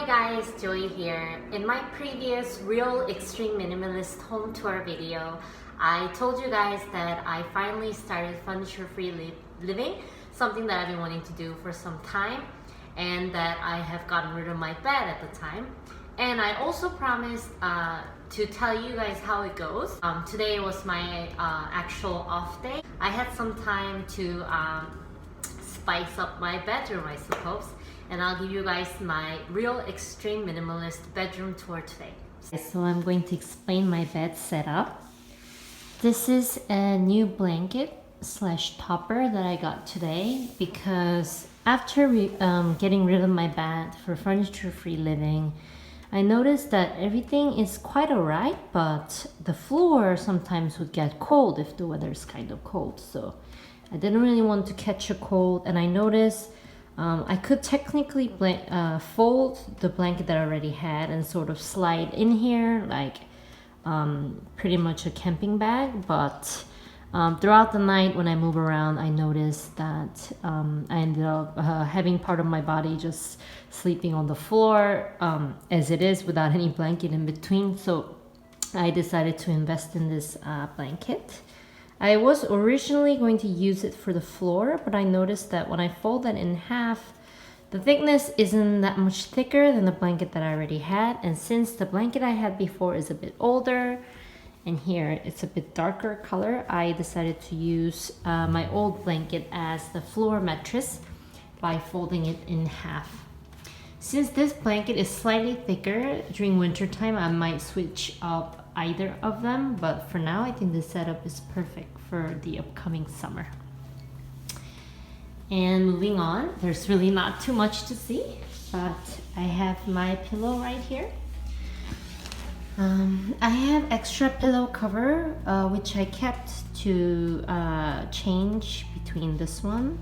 Hi guys, Joy here. In my previous Real Extreme Minimalist home tour video, I told you guys that I finally started furniture-free living, something that I've been wanting to do for some time, and that I have gotten rid of my bed at the time. And I also promised to tell you guys how it goes. Today was my actual off day. I had some time to spice up my bedroom, I suppose. And I'll give you guys my Real Extreme Minimalist bedroom tour today. So I'm going to explain my bed setup. This is a new blanket slash topper that I got today because after getting rid of my bed for furniture-free living, I noticed that everything is quite alright, but the floor sometimes would get cold if the weather is kind of cold. So I didn't really want to catch a cold, and I noticed I could technically fold the blanket that I already had and sort of slide in here like pretty much a camping bag, but throughout the night when I move around, I noticed that I ended up having part of my body just sleeping on the floor as it is without any blanket in between. So I decided to invest in this blanket. I was originally going to use it for the floor, but I noticed that when I fold it in half, the thickness isn't that much thicker than the blanket that I already had. And since the blanket I had before is a bit older, and here it's a bit darker color, I decided to use my old blanket as the floor mattress by folding it in half. Since this blanket is slightly thicker, during winter time I might switch up either of them, but for now I think this setup is perfect for the upcoming summer. And moving on, there's really not too much to see, but I have my pillow right here. I have extra pillow cover which I kept to change between this one,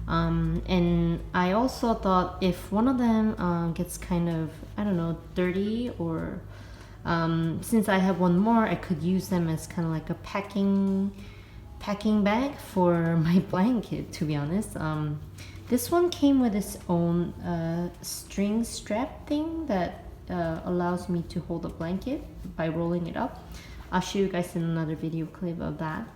and I also thought if one of them gets kind of, I don't know, dirty, or since I have one more, I could use them as kind of like a packing bag for my blanket, to be honest. This one came with its own string strap thing that allows me to hold a blanket by rolling it up. I'll show you guys in another video clip of that.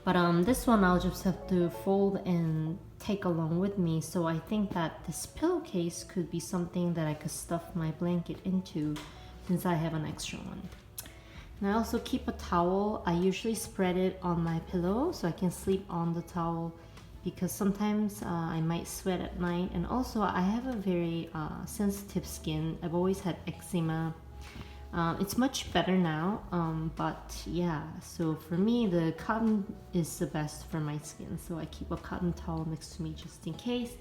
But this one I'll just have to fold and take along with me, so I think that this pillowcase could be something that I could stuff my blanket into since I have an extra one. And I also keep a towel. I usually spread it on my pillow so I can sleep on the towel, because sometimes I might sweat at night, and also I have a very sensitive skin. I've always had eczema. It's much better now, but yeah, so for me the cotton is the best for my skin, so I keep a cotton towel next to me just in case.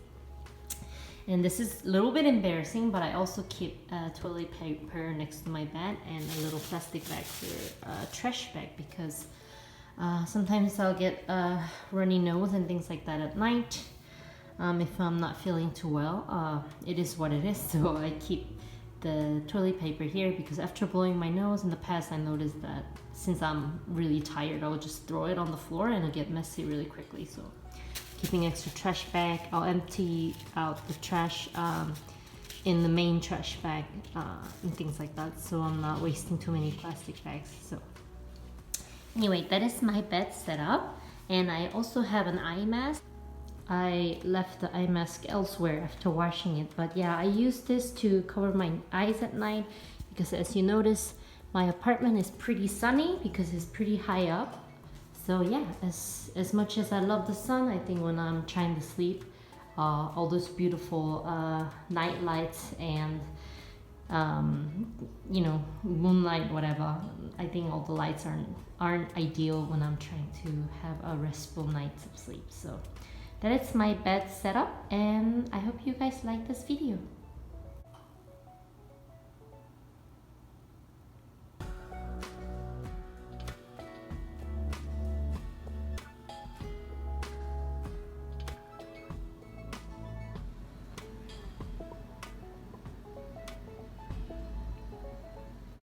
And this is a little bit embarrassing, but I also keep toilet paper next to my bed and a little plastic bag for trash bag, because sometimes I'll get a runny nose and things like that at night if I'm not feeling too well. It is what it is, so I keep the toilet paper here, because after blowing my nose in the past, I noticed that since I'm really tired, I will just throw it on the floor and it'll get messy really quickly. So keeping extra trash bag, I'll empty out the trash in the main trash bag and things like that, so I'm not wasting too many plastic bags. So anyway, that is my bed setup, and I also have an eye mask. I left the eye mask elsewhere after washing it, but yeah, I use this to cover my eyes at night, because as you notice, my apartment is pretty sunny because it's pretty high up. So yeah, as much as I love the sun, I think when I'm trying to sleep, all those beautiful night lights and you know, moonlight, whatever, I think all the lights aren't ideal when I'm trying to have a restful night of sleep. So that is my bed setup, and I hope you guys like this video.